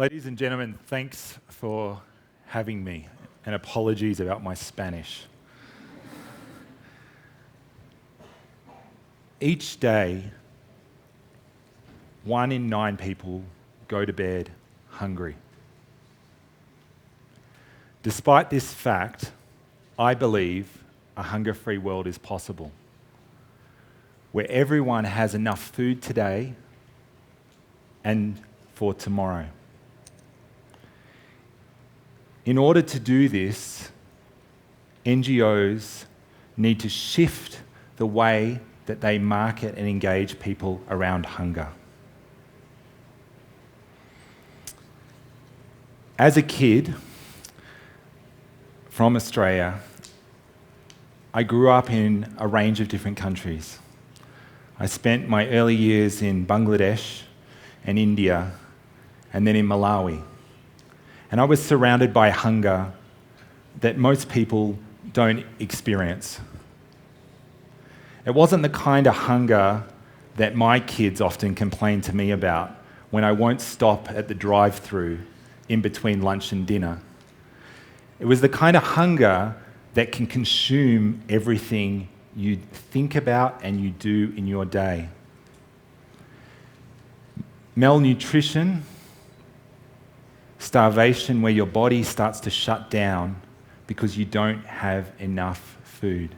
Ladies and gentlemen, thanks for having me, and apologies about my Spanish. Each day, 1 in 9 people go to bed hungry. Despite this fact, I believe a hunger-free world is possible, where everyone has enough food today and for tomorrow. In order to do this, NGOs need to shift the way that they market and engage people around hunger. As a kid from Australia, I grew up in a range of different countries. I spent my early years in Bangladesh and India, and then in Malawi. And I was surrounded by hunger that most people don't experience. It wasn't the kind of hunger that my kids often complain to me about when I won't stop at the drive-through in between lunch and dinner. It was the kind of hunger that can consume everything you think about and you do in your day. Malnutrition, starvation where your body starts to shut down because you don't have enough food,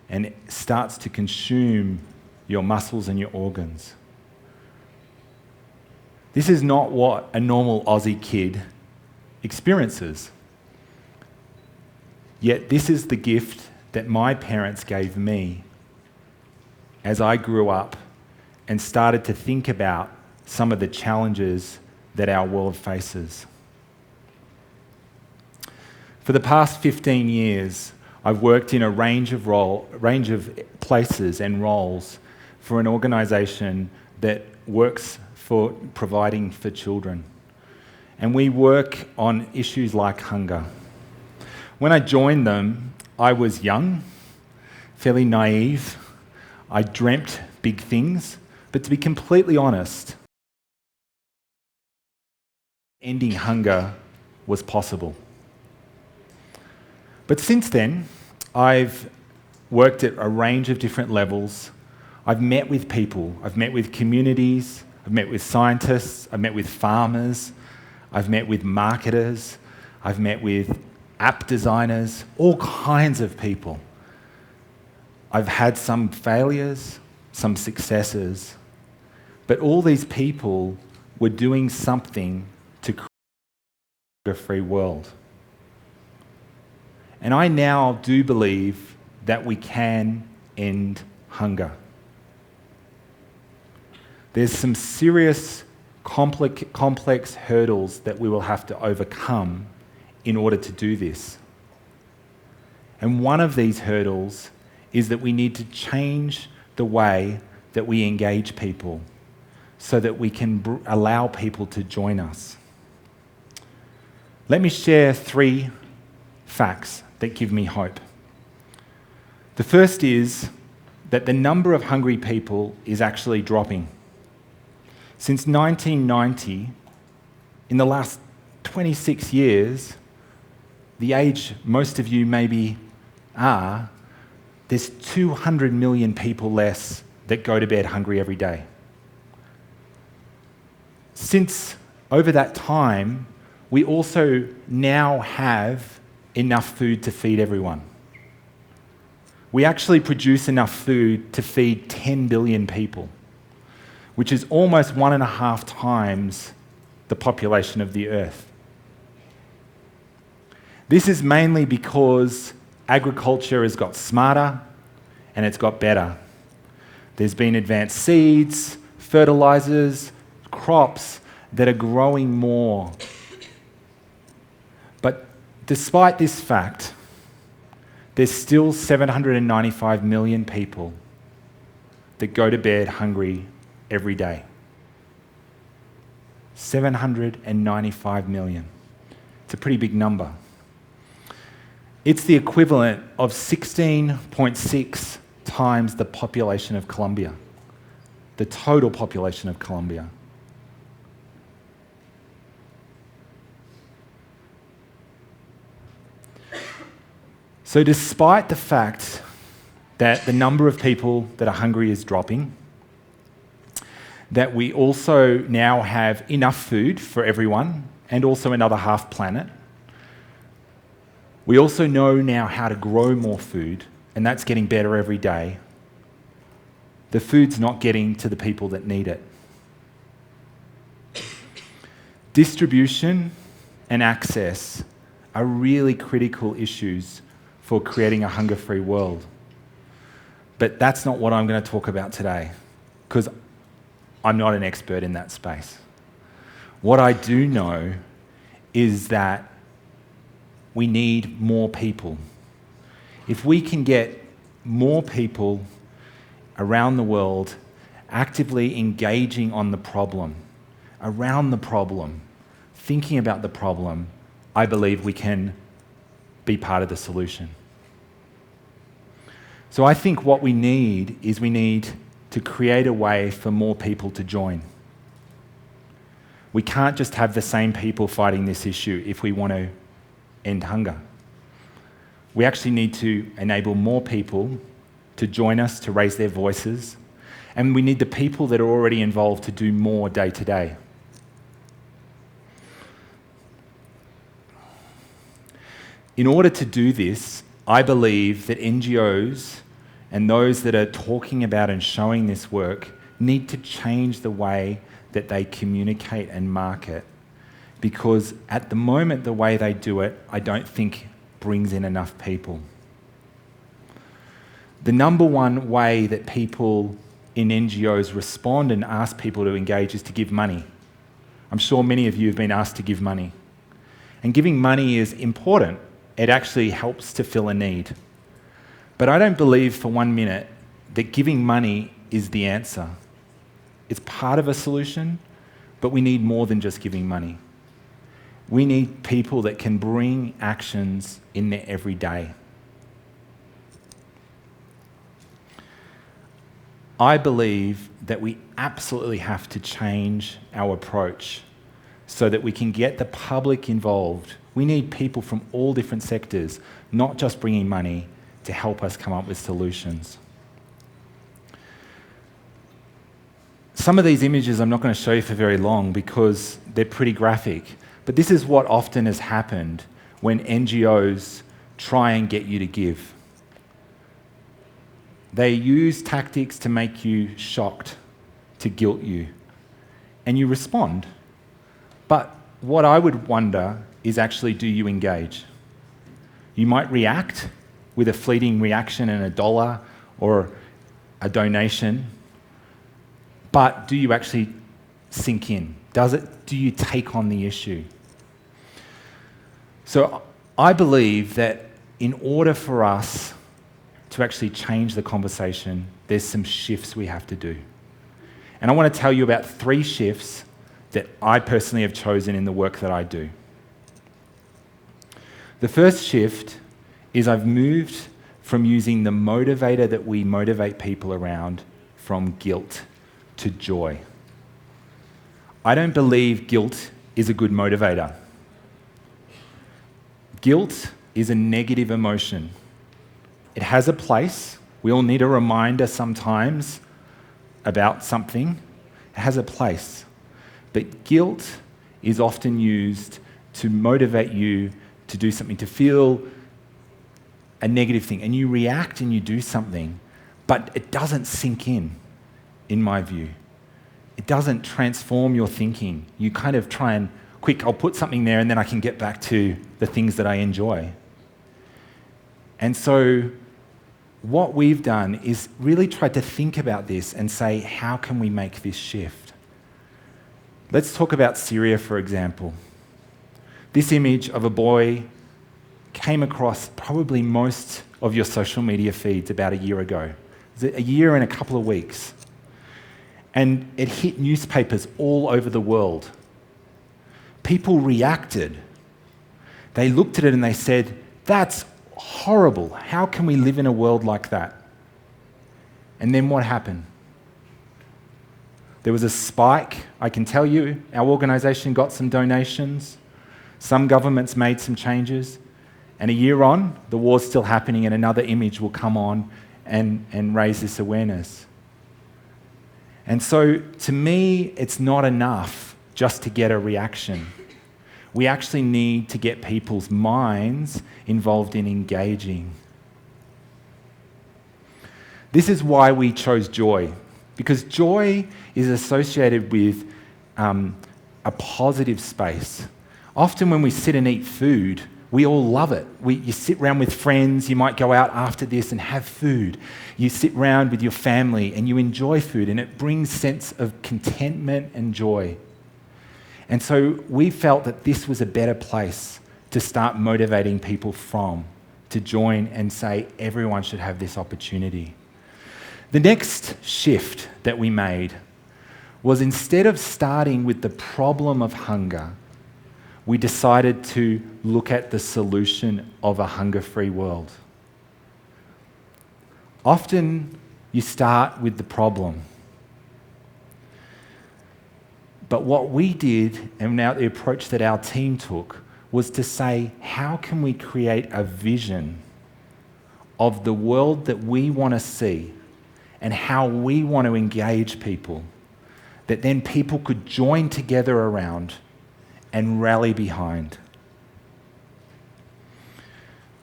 and it starts to consume your muscles and your organs. This is not what a normal Aussie kid experiences. Yet this is the gift that my parents gave me as I grew up and started to think about some of the challenges that our world faces. For the past 15 years, I've worked in a range of places and roles for an organisation that works for providing for children. And we work on issues like hunger. When I joined them, I was young, fairly naive. I dreamt big things, but to be completely honest, ending hunger was possible. But since then, I've worked at a range of different levels. I've met with people, I've met with communities, I've met with scientists, I've met with farmers, I've met with marketers, I've met with app designers, all kinds of people. I've had some failures, some successes, but all these people were doing something to create a free world. And I now do believe that we can end hunger. There's some serious complex hurdles that we will have to overcome in order to do this. And one of these hurdles is that we need to change the way that we engage people so that we can allow people to join us. Let me share 3 facts that give me hope. The first is that the number of hungry people is actually dropping. Since 1990, in the last 26 years, the age most of you maybe are, there's 200 million people less that go to bed hungry every day. Since over that time, we also now have enough food to feed everyone. We actually produce enough food to feed 10 billion people, which is almost 1.5 times the population of the Earth. This is mainly because agriculture has got smarter and it's got better. There's been advanced seeds, fertilizers, crops that are growing more. But despite this fact, there's still 795 million people that go to bed hungry every day. 795 million. It's a pretty big number. It's the equivalent of 16.6 times the population of Colombia, the total population of Colombia. So despite the fact that the number of people that are hungry is dropping, that we also now have enough food for everyone and also another half planet, we also know now how to grow more food, and that's getting better every day. The food's not getting to the people that need it. Distribution and access are really critical issues for creating a hunger-free world. But that's not what I'm going to talk about today, because I'm not an expert in that space. What I do know is that we need more people. If we can get more people around the world actively engaging on the problem, around the problem, thinking about the problem, I believe we can be part of the solution. So I think what we need is to create a way for more people to join. We can't just have the same people fighting this issue if we want to end hunger. We actually need to enable more people to join us, to raise their voices, and we need the people that are already involved to do more day to day. In order to do this, I believe that NGOs and those that are talking about and showing this work need to change the way that they communicate and market, because at the moment the way they do it, I don't think brings in enough people. The number one way that people in NGOs respond and ask people to engage is to give money. I'm sure many of you have been asked to give money. And giving money is important. It actually helps to fill a need. But I don't believe for 1 minute that giving money is the answer. It's part of a solution, but we need more than just giving money. We need people that can bring actions in their everyday. I believe that we absolutely have to change our approach so that we can get the public involved. We need people from all different sectors, not just bringing money, to help us come up with solutions. Some of these images I'm not going to show you for very long because they're pretty graphic, but this is what often has happened when NGOs try and get you to give. They use tactics to make you shocked, to guilt you, and you respond. But what I would wonder is actually, do you engage? You might react with a fleeting reaction and $1 or a donation, but do you actually sink in? Do you take on the issue? So I believe that in order for us to actually change the conversation, there's some shifts we have to do. And I want to tell you about 3 shifts that I personally have chosen in the work that I do. The first shift is I've moved from using the motivator that we motivate people around from guilt to joy. I don't believe guilt is a good motivator. Guilt is a negative emotion. It has a place. We all need a reminder sometimes about something. It has a place. But guilt is often used to motivate you to do something, to feel a negative thing. And you react and you do something, but it doesn't sink in my view. It doesn't transform your thinking. You kind of try and, I'll put something there and then I can get back to the things that I enjoy. And so what we've done is really tried to think about this and say, how can we make this shift? Let's talk about Syria, for example. This image of a boy came across probably most of your social media feeds about a year ago. A year and a couple of weeks. And it hit newspapers all over the world. People reacted. They looked at it and they said, that's horrible. How can we live in a world like that? And then what happened? There was a spike. I can tell you, our organisation got some donations. Some governments made some changes. And a year on, the war's still happening and another image will come on and raise this awareness. And so, to me, it's not enough just to get a reaction. We actually need to get people's minds involved in engaging. This is why we chose joy, because joy is associated with a positive space. Often when we sit and eat food, we all love it. You sit around with friends, you might go out after this and have food. You sit around with your family and you enjoy food, and it brings sense of contentment and joy. And so we felt that this was a better place to start motivating people from, to join and say everyone should have this opportunity. The next shift that we made was, instead of starting with the problem of hunger, we decided to look at the solution of a hunger-free world. Often you start with the problem. But what we did, and now the approach that our team took, was to say, how can we create a vision of the world that we want to see and how we want to engage people, that then people could join together around and rally behind.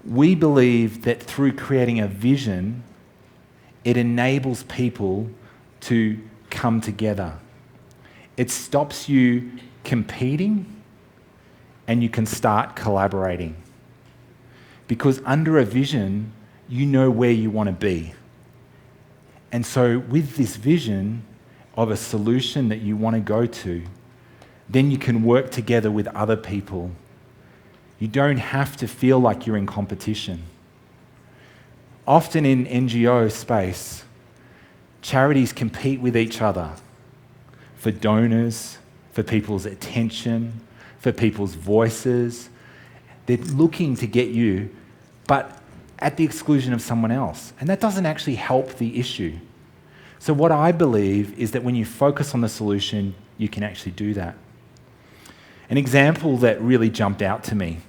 We believe that through creating a vision, it enables people to come together. It stops you competing and you can start collaborating. Because under a vision, you know where you want to be. And so with this vision of a solution that you want to go to, then you can work together with other people. You don't have to feel like you're in competition. Often in NGO space, charities compete with each other for donors, for people's attention, for people's voices. They're looking to get you, but at the exclusion of someone else. And that doesn't actually help the issue. So what I believe is that when you focus on the solution, you can actually do that. An example that really jumped out to me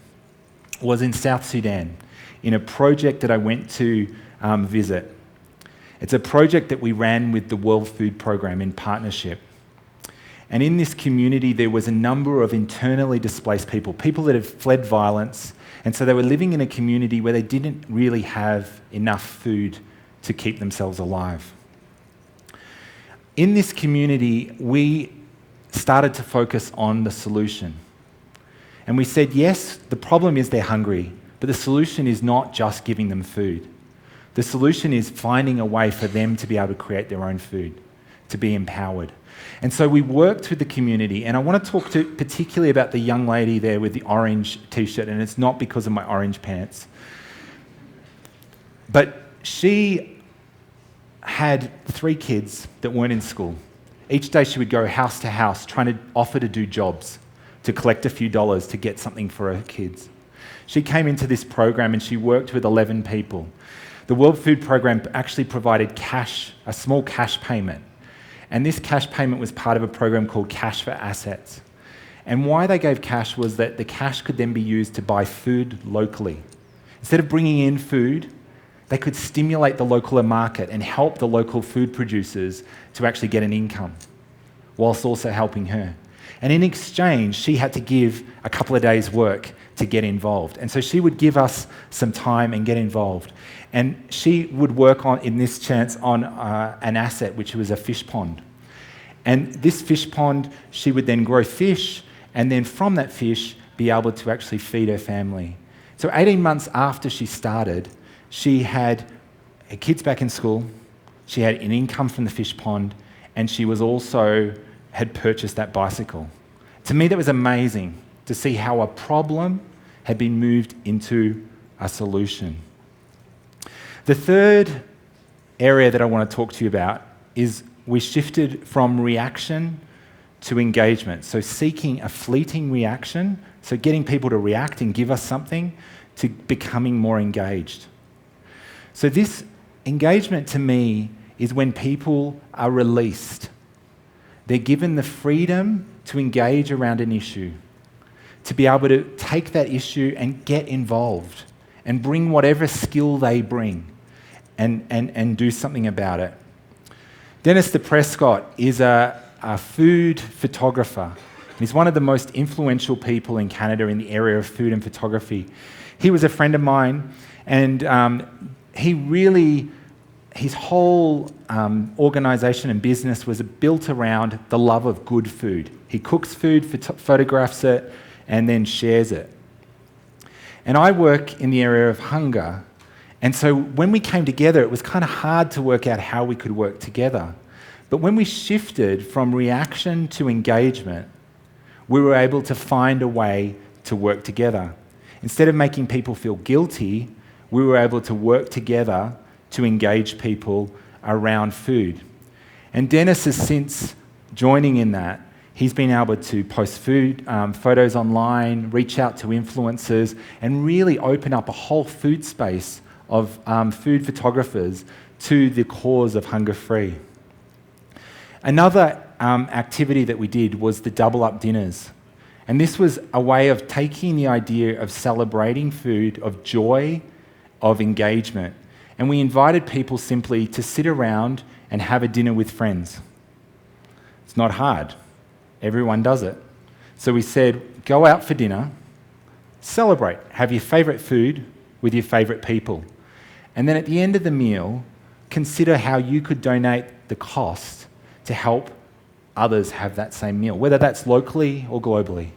was in South Sudan, in a project that I went to visit. It's a project that we ran with the World Food Programme in partnership. And in this community, there was a number of internally displaced people, people that had fled violence, and so they were living in a community where they didn't really have enough food to keep themselves alive. In this community, we started to focus on the solution. And we said, yes, the problem is they're hungry, but the solution is not just giving them food. The solution is finding a way for them to be able to create their own food, to be empowered. And so we worked with the community, and I want to talk particularly about the young lady there with the orange t-shirt, and it's not because of my orange pants. But she had 3 kids that weren't in school. Each day she would go house to house trying to offer to do jobs, to collect a few dollars to get something for her kids. She came into this program and she worked with 11 people. The World Food Programme actually provided cash, a small cash payment. And this cash payment was part of a program called Cash for Assets. And why they gave cash was that the cash could then be used to buy food locally. Instead of bringing in food, they could stimulate the local market and help the local food producers to actually get an income, whilst also helping her. And in exchange, she had to give a couple of days' work to get involved. And so she would give us some time and get involved. And she would work on, in this chance, on an asset, which was a fish pond. And this fish pond, she would then grow fish, and then from that fish, be able to actually feed her family. So 18 months after she started, she had her kids back in school, she had an income from the fish pond, and she was also had purchased that bicycle. To me, that was amazing to see how a problem had been moved into a solution. The third area that I want to talk to you about is we shifted from reaction to engagement. So seeking a fleeting reaction, so getting people to react and give us something, to becoming more engaged. So this engagement to me is when people are released. They're given the freedom to engage around an issue, to be able to take that issue and get involved, and bring whatever skill they bring and do something about it. Dennis de Prescott is a food photographer. He's one of the most influential people in Canada in the area of food and photography. He was a friend of mine, and his whole organisation and business was built around the love of good food. He cooks food, photographs it, and then shares it. And I work in the area of hunger, and so when we came together, it was kind of hard to work out how we could work together. But when we shifted from reaction to engagement, we were able to find a way to work together. Instead of making people feel guilty, we were able to work together to engage people around food. And Dennis has since joining in that. He's been able to post food photos online, reach out to influencers, and really open up a whole food space of food photographers to the cause of HungerFree. Another activity that we did was the double up dinners. And this was a way of taking the idea of celebrating food, of joy, of engagement. And we invited people simply to sit around and have a dinner with friends. It's not hard. Everyone does it. So we said, go out for dinner, celebrate, have your favourite food with your favourite people. And then at the end of the meal, consider how you could donate the cost to help others have that same meal, whether that's locally or globally.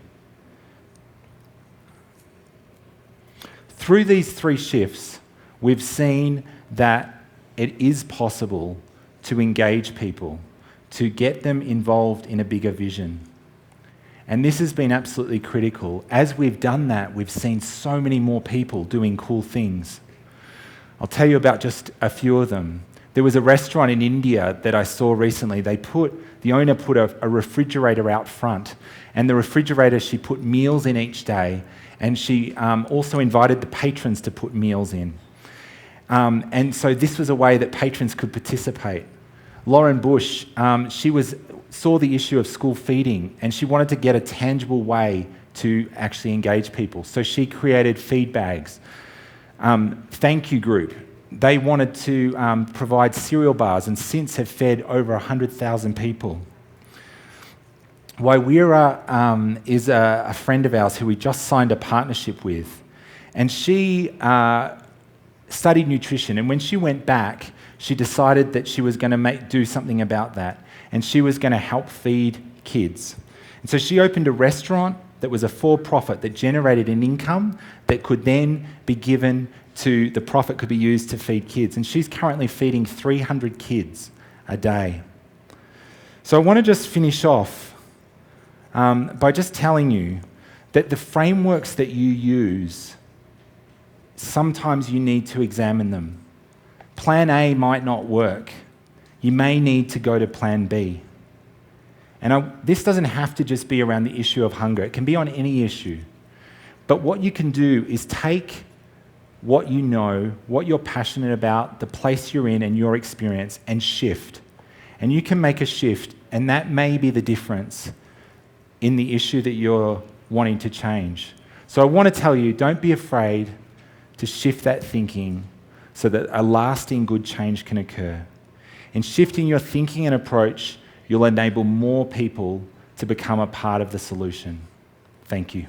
Through these 3 shifts, we've seen that it is possible to engage people, to get them involved in a bigger vision. And this has been absolutely critical. As we've done that, we've seen so many more people doing cool things. I'll tell you about just a few of them. There was a restaurant in India that I saw recently. The owner put a refrigerator out front, and the refrigerator, she put meals in each day, and she also invited the patrons to put meals in. And so this was a way that patrons could participate. Lauren Bush, saw the issue of school feeding, and she wanted to get a tangible way to actually engage people. So she created feed bags. Thank You Group, they wanted to provide cereal bars, and since have fed over 100,000 people. Waira is a friend of ours who we just signed a partnership with, and she studied nutrition, and when she went back, she decided that she was going to do something about that, and she was going to help feed kids. And so she opened a restaurant that was a for-profit that generated an income that could then be given to, the profit could be used to feed kids. And she's currently feeding 300 kids a day. So I want to just finish off by just telling you that the frameworks that you use, sometimes you need to examine them. Plan A might not work. You may need to go to plan B. And this doesn't have to just be around the issue of hunger. It can be on any issue. But what you can do is take what you know, what you're passionate about, the place you're in and your experience, and shift. And you can make a shift, and that may be the difference in the issue that you're wanting to change. So I want to tell you, don't be afraid to shift that thinking so that a lasting good change can occur. In shifting your thinking and approach, you'll enable more people to become a part of the solution. Thank you.